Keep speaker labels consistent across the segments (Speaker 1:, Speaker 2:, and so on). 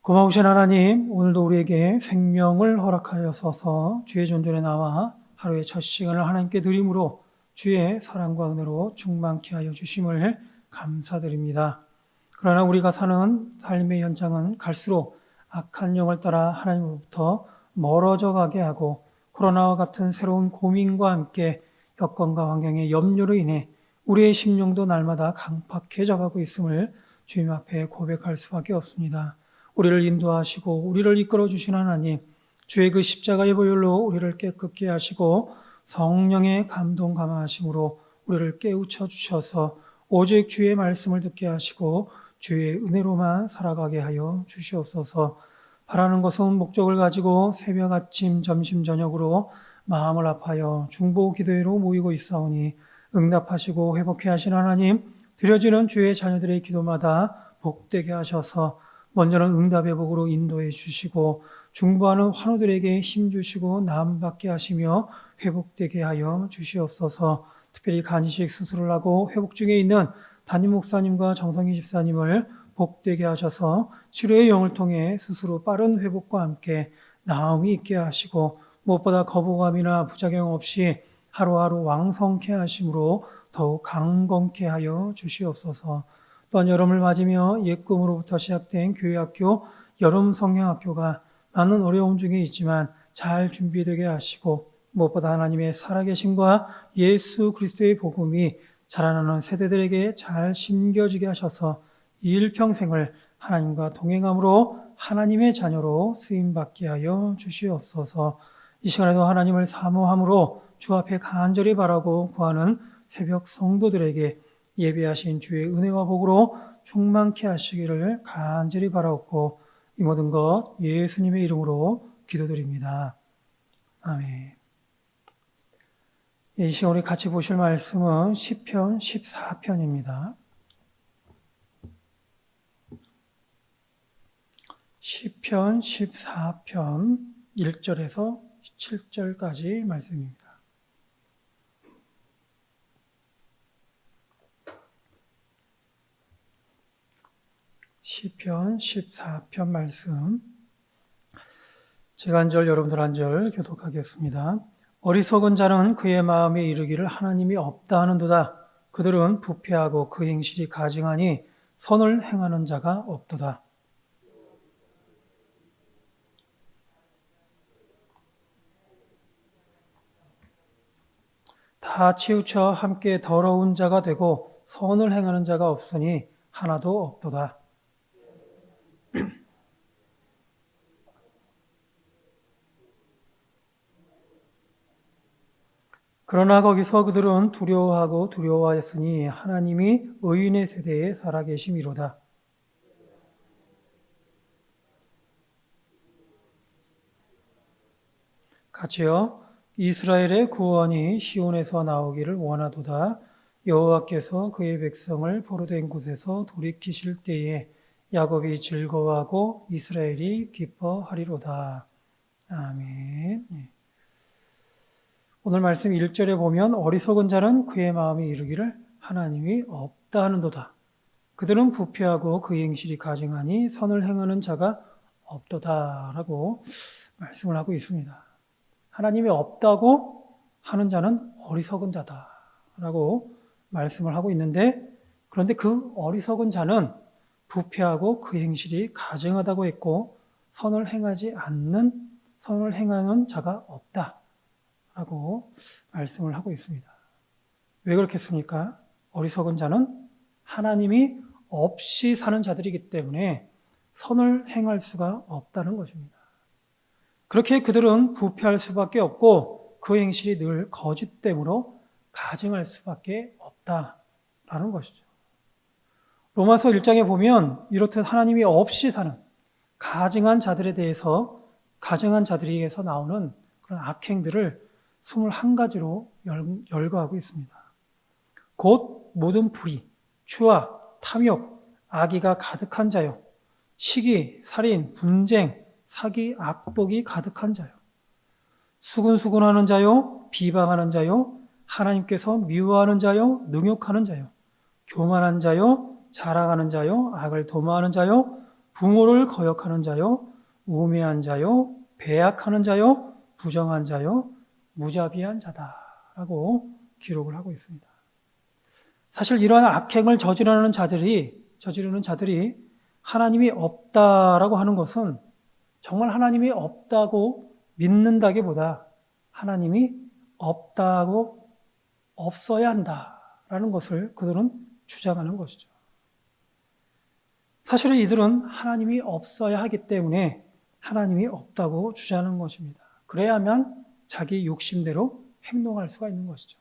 Speaker 1: 고마우신 하나님, 오늘도 우리에게 생명을 허락하여서 주의 존전에 나와 하루의 첫 시간을 하나님께 드림으로 주의 사랑과 은혜로 충만케 하여 주심을 감사드립니다. 그러나 우리가 사는 삶의 현장은 갈수록 악한 영을 따라 하나님으로부터 멀어져 가게 하고 코로나와 같은 새로운 고민과 함께 여건과 환경의 염려로 인해 우리의 심령도 날마다 강팍해져 가고 있음을 주님 앞에 고백할 수밖에 없습니다. 우리를 인도하시고 우리를 이끌어 주신 하나님, 주의 그 십자가의 보혈로 우리를 깨끗게 하시고 성령의 감동 감화하심으로 우리를 깨우쳐 주셔서 오직 주의 말씀을 듣게 하시고 주의 은혜로만 살아가게 하여 주시옵소서. 바라는 것은 목적을 가지고 새벽, 아침, 점심, 저녁으로 마음을 아파하여 중보 기도회로 모이고 있사오니 응답하시고 회복해 하신 하나님, 드려지는 주의 자녀들의 기도마다 복되게 하셔서 먼저는 응답의 복으로 인도해 주시고 중보하는 환우들에게 힘 주시고 나음받게 하시며 회복되게 하여 주시옵소서. 특별히 간이식 수술을 하고 회복 중에 있는 담임 목사님과 정성희 집사님을 복되게 하셔서 치료의 영을 통해 스스로 빠른 회복과 함께 나음이 있게 하시고 무엇보다 거부감이나 부작용 없이 하루하루 왕성케 하심으로 더욱 강건케 하여 주시옵소서. 또한 여름을 맞으며 옛 꿈으로부터 시작된 교회학교, 여름 성경학교가 많은 어려움 중에 있지만 잘 준비되게 하시고 무엇보다 하나님의 살아계심과 예수 그리스도의 복음이 자라나는 세대들에게 잘 심겨지게 하셔서 일평생을 하나님과 동행함으로 하나님의 자녀로 쓰임받게 하여 주시옵소서. 이 시간에도 하나님을 사모함으로 주 앞에 간절히 바라고 구하는 새벽 성도들에게 예배하신 주의 은혜와 복으로 충만케 하시기를 간절히 바라옵고 이 모든 것 예수님의 이름으로 기도드립니다. 아멘. 이 시간 우리 같이 보실 말씀은 시편 14편입니다. 시편 14편 1절에서 7절까지 말씀입니다. 시편 14편 말씀 제가 한 절 여러분들 한 절 교독하겠습니다. 어리석은 자는 그의 마음에 이르기를 하나님이 없다 하는도다. 그들은 부패하고 그 행실이 가증하니 선을 행하는 자가 없도다. 다 치우쳐 함께 더러운 자가 되고 선을 행하는 자가 없으니 하나도 없도다. 그러나 거기서 그들은 두려워하고 두려워하였으니 하나님이 의인의 세대에 살아계심이로다. 같이요. 이스라엘의 구원이 시온에서 나오기를 원하도다. 여호와께서 그의 백성을 포로된 곳에서 돌이키실 때에 야곱이 즐거워하고 이스라엘이 기뻐하리로다. 아멘. 오늘 말씀 1절에 보면 어리석은 자는 그의 마음에 이르기를 하나님이 없다 하는도다. 그들은 부패하고 그 행실이 가증하니 선을 행하는 자가 없도다 라고 말씀을 하고 있습니다. 하나님이 없다고 하는 자는 어리석은 자다 라고 말씀을 하고 있는데, 그런데 그 어리석은 자는 부패하고 그 행실이 가증하다고 했고 선을 행하는 자가 없다 라고 말씀을 하고 있습니다. 왜 그렇겠습니까? 어리석은 자는 하나님이 없이 사는 자들이기 때문에 선을 행할 수가 없다는 것입니다. 그렇게 그들은 부패할 수밖에 없고 그 행실이 늘 거짓됨으로 가증할 수밖에 없다라는 것이죠. 로마서 1장에 보면 이렇듯 하나님이 없이 사는 가증한 자들에게서 나오는 그런 악행들을 21가지로 열거하고 있습니다. 곧 모든 불의, 추악, 탐욕, 악의가 가득한 자요, 시기, 살인, 분쟁, 사기, 악독이 가득한 자요, 수군수군하는 자요, 비방하는 자요, 하나님께서 미워하는 자요, 능욕하는 자요, 교만한 자요, 자랑하는 자요, 악을 도모하는 자요, 부모를 거역하는 자요, 우매한 자요, 배약하는 자요, 부정한 자요, 무자비한 자다라고 기록을 하고 있습니다. 사실 이러한 악행을 저지르는 자들이 하나님이 없다라고 하는 것은 정말 하나님이 없다고 믿는다기보다 하나님이 없다고 없어야 한다라는 것을 그들은 주장하는 것이죠. 사실은 이들은 하나님이 없어야 하기 때문에 하나님이 없다고 주장하는 것입니다. 그래야만 자기 욕심대로 행동할 수가 있는 것이죠.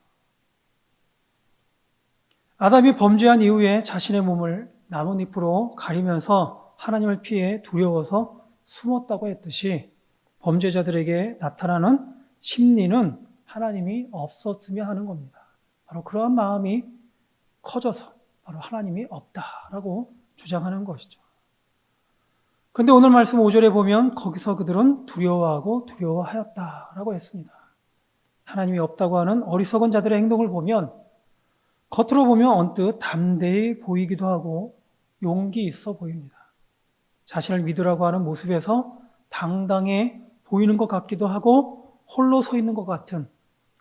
Speaker 1: 아담이 범죄한 이후에 자신의 몸을 나뭇잎으로 가리면서 하나님을 피해 두려워서 숨었다고 했듯이 범죄자들에게 나타나는 심리는 하나님이 없었으면 하는 겁니다. 바로 그러한 마음이 커져서 바로 하나님이 없다라고 주장하는 것이죠. 그런데 오늘 말씀 5절에 보면 거기서 그들은 두려워하고 두려워하였다라고 했습니다. 하나님이 없다고 하는 어리석은 자들의 행동을 보면 겉으로 보면 언뜻 담대히 보이기도 하고 용기 있어 보입니다. 자신을 믿으라고 하는 모습에서 당당해 보이는 것 같기도 하고 홀로 서 있는 것 같은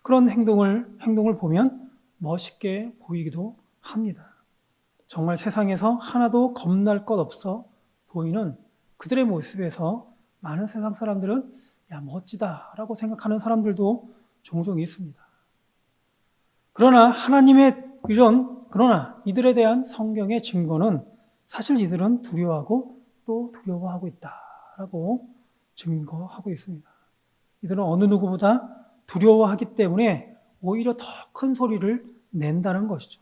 Speaker 1: 그런 행동을 보면 멋있게 보이기도 합니다. 정말 세상에서 하나도 겁날 것 없어 보이는 그들의 모습에서 많은 세상 사람들은 야 멋지다라고 생각하는 사람들도 종종 있습니다. 그러나 그러나 이들에 대한 성경의 증거는 사실 이들은 두려워하고 또 두려워하고 있다라고 증거하고 있습니다. 이들은 어느 누구보다 두려워하기 때문에 오히려 더 큰 소리를 낸다는 것이죠.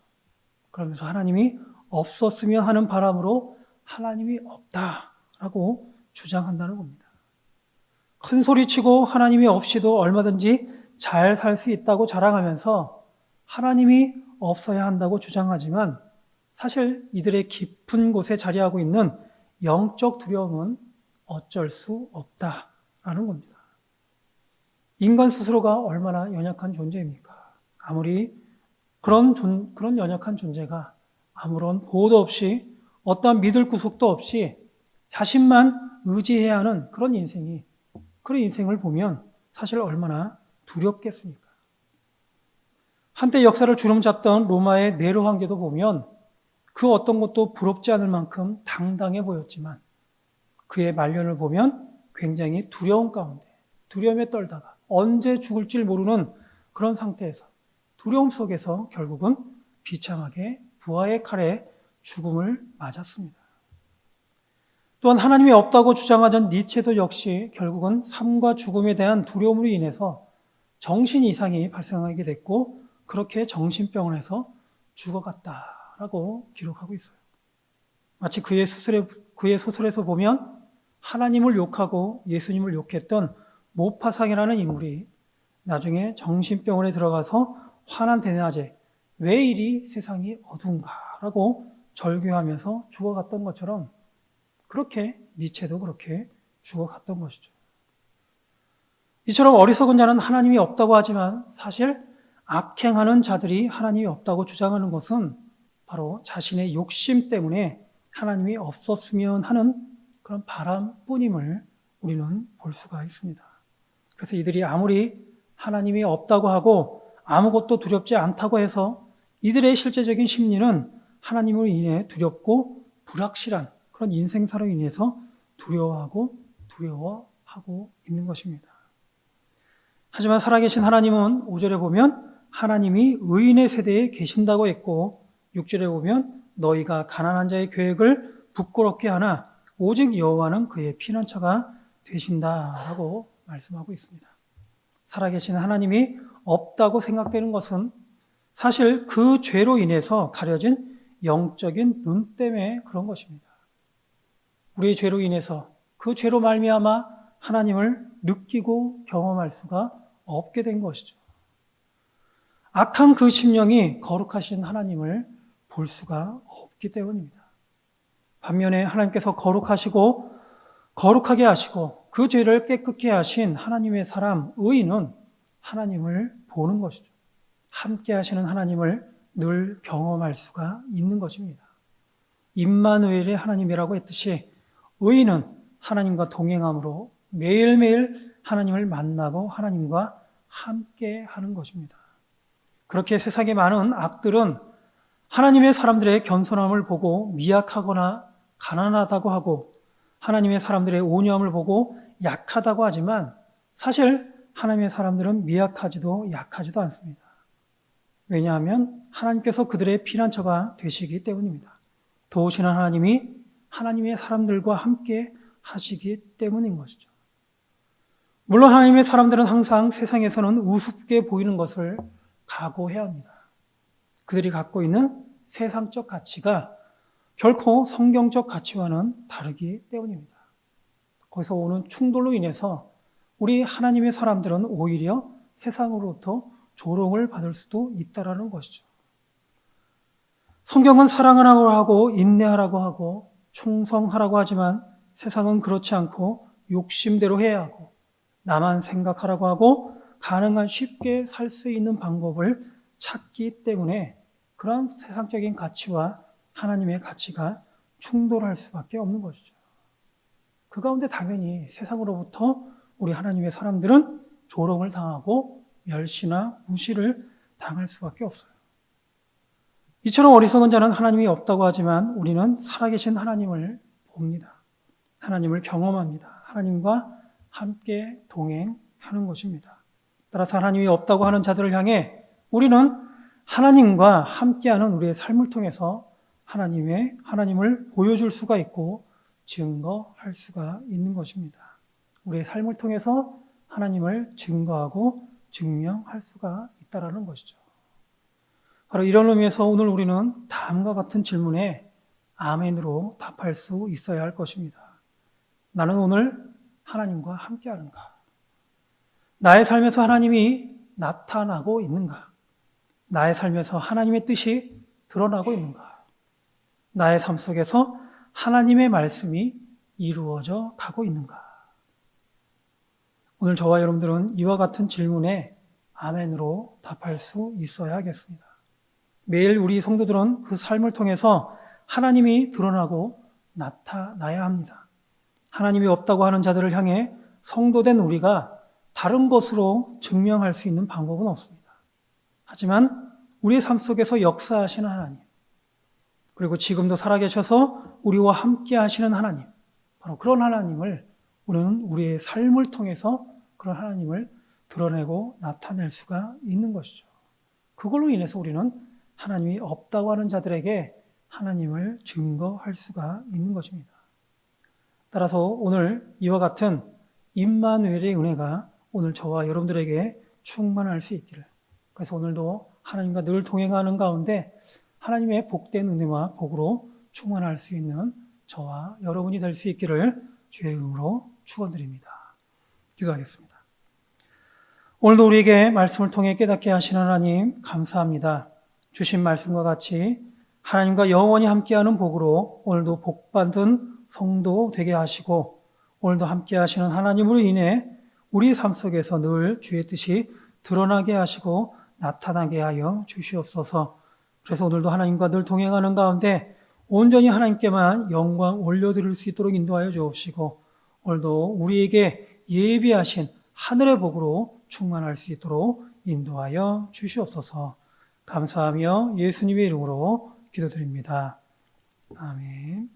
Speaker 1: 그러면서 하나님이 없었으면 하는 바람으로 하나님이 없다라고 주장한다는 겁니다. 큰 소리치고 하나님이 없이도 얼마든지 잘 살 수 있다고 자랑하면서 하나님이 없어야 한다고 주장하지만 사실 이들의 깊은 곳에 자리하고 있는 영적 두려움은 어쩔 수 없다라는 겁니다. 인간 스스로가 얼마나 연약한 존재입니까? 아무리 그런 연약한 존재가 아무런 보호도 없이 어떠한 믿을 구속도 없이 자신만 의지해야 하는 그런 인생을 보면 사실 얼마나 두렵겠습니까? 한때 역사를 주름잡던 로마의 네로 황제도 보면 그 어떤 것도 부럽지 않을 만큼 당당해 보였지만 그의 말년을 보면 굉장히 두려움 가운데 두려움에 떨다가 언제 죽을지 모르는 그런 상태에서 두려움 속에서 결국은 비참하게 부하의 칼에 죽음을 맞았습니다. 또한 하나님이 없다고 주장하던 니체도 역시 결국은 삶과 죽음에 대한 두려움으로 인해서 정신 이상이 발생하게 됐고 그렇게 정신병을 해서 죽어갔다라고 기록하고 있어요. 마치 그의 소설에서 보면 하나님을 욕하고 예수님을 욕했던 모파상이라는 인물이 나중에 정신병원에 들어가서 환한 대낮에 왜 이리 세상이 어두운가라고 절규하면서 죽어갔던 것처럼 그렇게 니체도 그렇게 죽어갔던 것이죠. 이처럼 어리석은 자는 하나님이 없다고 하지만 사실 악행하는 자들이 하나님이 없다고 주장하는 것은 바로 자신의 욕심 때문에 하나님이 없었으면 하는 그런 바람뿐임을 우리는 볼 수가 있습니다. 그래서 이들이 아무리 하나님이 없다고 하고 아무것도 두렵지 않다고 해서 이들의 실제적인 심리는 하나님으로 인해 두렵고 불확실한 그런 인생사로 인해서 두려워하고 있는 것입니다. 하지만 살아계신 하나님은 5절에 보면 하나님이 의인의 세대에 계신다고 했고 6절에 보면 너희가 가난한 자의 계획을 부끄럽게 하나 오직 여호와는 그의 피난처가 되신다라고 말씀하고 있습니다. 살아계신 하나님이 없다고 생각되는 것은 사실 그 죄로 인해서 가려진 영적인 눈 때문에 그런 것입니다. 우리의 죄로 인해서 그 죄로 말미암아 하나님을 느끼고 경험할 수가 없게 된 것이죠. 악한 그 심령이 거룩하신 하나님을 볼 수가 없기 때문입니다. 반면에 하나님께서 거룩하게 하시고 그 죄를 깨끗게 하신 하나님의 사람 의인은 하나님을 보는 것이죠. 함께 하시는 하나님을 늘 경험할 수가 있는 것입니다. 임마누엘의 하나님이라고 했듯이 의인은 하나님과 동행함으로 매일매일 하나님을 만나고 하나님과 함께 하는 것입니다. 그렇게 세상에 많은 악들은 하나님의 사람들의 겸손함을 보고 미약하거나 가난하다고 하고 하나님의 사람들의 온유함을 보고 약하다고 하지만 사실 하나님의 사람들은 미약하지도 약하지도 않습니다. 왜냐하면 하나님께서 그들의 피난처가 되시기 때문입니다. 도우시는 하나님이 하나님의 사람들과 함께 하시기 때문인 것이죠. 물론 하나님의 사람들은 항상 세상에서는 우습게 보이는 것을 각오해야 합니다. 그들이 갖고 있는 세상적 가치가 결코 성경적 가치와는 다르기 때문입니다. 거기서 오는 충돌로 인해서 우리 하나님의 사람들은 오히려 세상으로부터 조롱을 받을 수도 있다라는 것이죠. 성경은 사랑하라고 하고 인내하라고 하고 충성하라고 하지만 세상은 그렇지 않고 욕심대로 해야 하고 나만 생각하라고 하고 가능한 쉽게 살 수 있는 방법을 찾기 때문에 그런 세상적인 가치와 하나님의 가치가 충돌할 수밖에 없는 것이죠. 그 가운데 당연히 세상으로부터 우리 하나님의 사람들은 조롱을 당하고 멸시나 무시를 당할 수밖에 없어요. 이처럼 어리석은 자는 하나님이 없다고 하지만 우리는 살아계신 하나님을 봅니다. 하나님을 경험합니다. 하나님과 함께 동행하는 것입니다. 따라서 하나님이 없다고 하는 자들을 향해 우리는 하나님과 함께하는 우리의 삶을 통해서 하나님을 보여줄 수가 있고 증거할 수가 있는 것입니다. 우리의 삶을 통해서 하나님을 증거하고 증명할 수가 있다라는 것이죠. 바로 이런 의미에서 오늘 우리는 다음과 같은 질문에 아멘으로 답할 수 있어야 할 것입니다. 나는 오늘 하나님과 함께하는가? 나의 삶에서 하나님이 나타나고 있는가? 나의 삶에서 하나님의 뜻이 드러나고 있는가? 나의 삶 속에서 하나님의 말씀이 이루어져 가고 있는가? 오늘 저와 여러분들은 이와 같은 질문에 아멘으로 답할 수 있어야 하겠습니다. 매일 우리 성도들은 그 삶을 통해서 하나님이 드러나고 나타나야 합니다. 하나님이 없다고 하는 자들을 향해 성도된 우리가 다른 것으로 증명할 수 있는 방법은 없습니다. 하지만 우리의 삶 속에서 역사하시는 하나님, 그리고 지금도 살아계셔서 우리와 함께 하시는 하나님, 바로 그런 하나님을 우리는 우리의 삶을 통해서 그런 하나님을 드러내고 나타낼 수가 있는 것이죠. 그걸로 인해서 우리는 하나님이 없다고 하는 자들에게 하나님을 증거할 수가 있는 것입니다. 따라서 오늘 이와 같은 임마누엘의 은혜가 오늘 저와 여러분들에게 충만할 수 있기를, 그래서 오늘도 하나님과 늘 동행하는 가운데 하나님의 복된 은혜와 복으로 충만할 수 있는 저와 여러분이 될 수 있기를 주의 이름으로 축원드립니다. 기도하겠습니다. 오늘도 우리에게 말씀을 통해 깨닫게 하시는 하나님 감사합니다. 주신 말씀과 같이 하나님과 영원히 함께하는 복으로 오늘도 복받은 성도 되게 하시고 오늘도 함께 하시는 하나님으로 인해 우리 삶 속에서 늘 주의 뜻이 드러나게 하시고 나타나게 하여 주시옵소서. 그래서 오늘도 하나님과 늘 동행하는 가운데 온전히 하나님께만 영광 올려드릴 수 있도록 인도하여 주옵시고 오늘도 우리에게 예비하신 하늘의 복으로 충만할 수 있도록 인도하여 주시옵소서. 감사하며 예수님의 이름으로 기도드립니다. 아멘.